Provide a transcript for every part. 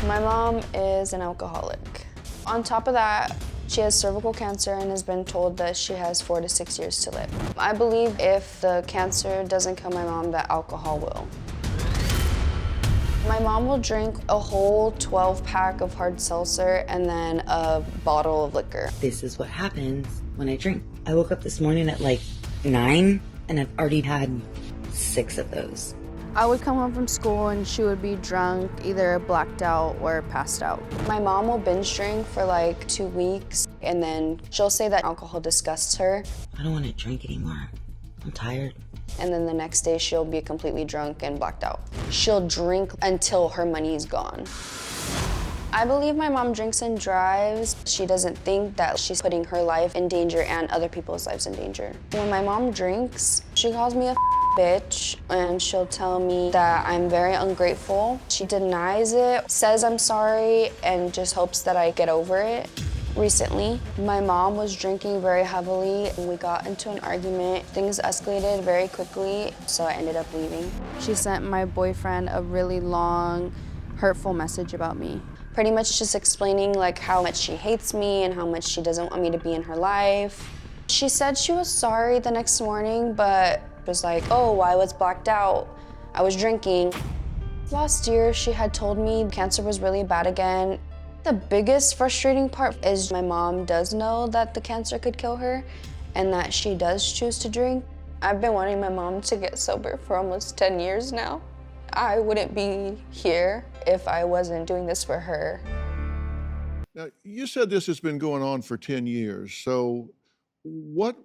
My mom is an alcoholic. On top of that, she has cervical cancer and has been told that she has 4 to 6 years to live. I believe if the cancer doesn't kill my mom, that alcohol will. My mom will drink a whole 12-pack of hard seltzer and then a bottle of liquor. This is what happens when I drink. I woke up this morning at like 9 and I've already had 6 of those. I would come home from school and she would be drunk, either blacked out or passed out. My mom will binge drink for like 2 weeks and then she'll say that alcohol disgusts her. I don't want to drink anymore. I'm tired. And then the next day she'll be completely drunk and blacked out. She'll drink until her money's gone. I believe my mom drinks and drives. She doesn't think that she's putting her life in danger and other people's lives in danger. When my mom drinks, she calls me a bitch and she'll tell me that I'm very ungrateful. She denies it, says I'm sorry, and just hopes that I get over it. Recently, my mom was drinking very heavily and we got into an argument. Things escalated very quickly, so I ended up leaving. She sent my boyfriend a really long, hurtful message about me. Pretty much just explaining like how much she hates me and how much she doesn't want me to be in her life. She said she was sorry the next morning, but was like, oh, I was blacked out. I was drinking. Last year, she had told me cancer was really bad again. The biggest frustrating part is my mom does know that the cancer could kill her and that she does choose to drink. I've been wanting my mom to get sober for almost 10 years now. I wouldn't be here if I wasn't doing this for her. Now, you said this has been going on for 10 years. So what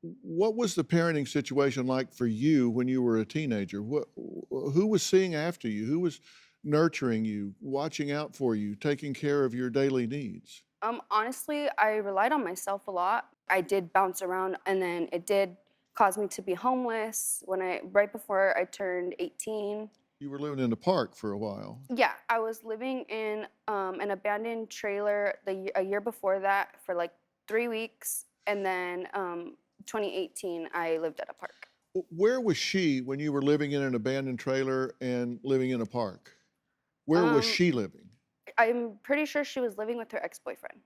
was the parenting situation like for you when you were a teenager? Who was seeing after you? Who was nurturing you, watching out for you, taking care of your daily needs? Honestly, I relied on myself a lot. I did bounce around and then it did cause me to be homeless right before I turned 18. You were living in the park for a while. Yeah, I was living in an abandoned trailer a year before that for like 3 weeks, and then 2018 I lived at a park. Where was she when you were living in an abandoned trailer and living in a park? Where was she living? I'm pretty sure she was living with her ex-boyfriend.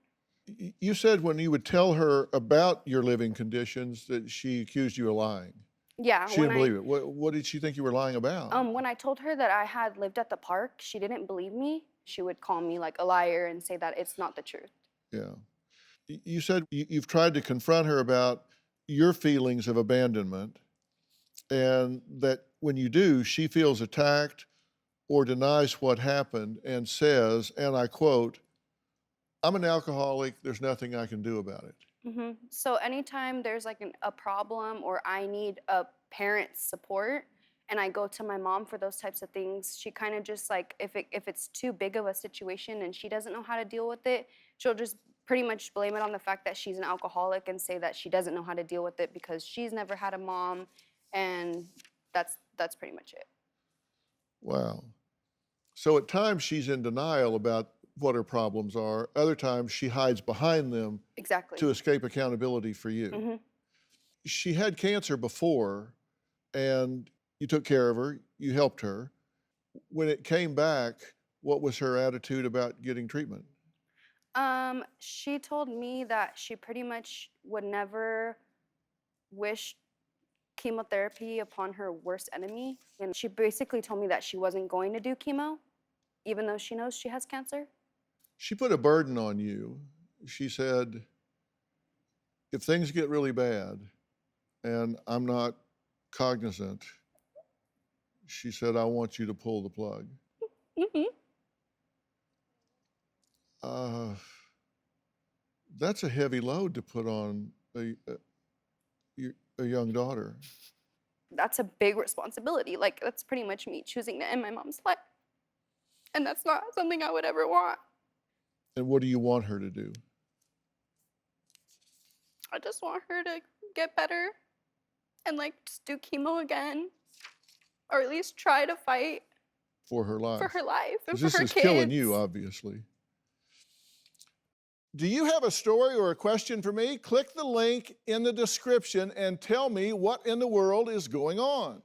You said when you would tell her about your living conditions that she accused you of lying. Yeah. She didn't believe it. What did she think you were lying about? When I told her that I had lived at the park, she didn't believe me. She would call me like a liar and say that it's not the truth. Yeah. You said you've tried to confront her about your feelings of abandonment, and that when you do, she feels attacked or denies what happened and says, and I quote, "I'm an alcoholic, there's nothing I can do about it." Mm-hmm. So anytime there's like a problem or I need a parent's support and I go to my mom for those types of things, she kind of just like, if it's too big of a situation and she doesn't know how to deal with it, she'll just pretty much blame it on the fact that she's an alcoholic and say that she doesn't know how to deal with it because she's never had a mom, and that's pretty much it. Wow. So at times she's in denial about what her problems are. Other times she hides behind them Exactly. to escape accountability for you. Mm-hmm. She had cancer before, and you took care of her, you helped her. When it came back, what was her attitude about getting treatment? She told me that she pretty much would never wish chemotherapy upon her worst enemy. And she basically told me that she wasn't going to do chemo, even though she knows she has cancer. She put a burden on you. She said, if things get really bad and I'm not cognizant, she said, I want you to pull the plug. Mm-hmm. That's a heavy load to put on a young daughter. That's a big responsibility. Like, that's pretty much me choosing to end my mom's life. And that's not something I would ever want. And what do you want her to do? I just want her to get better and like just do chemo again, or at least try to fight for her life. For her life and for this her is kids. Killing you, obviously. Do you have a story or a question for me? Click the link in the description and tell me what in the world is going on.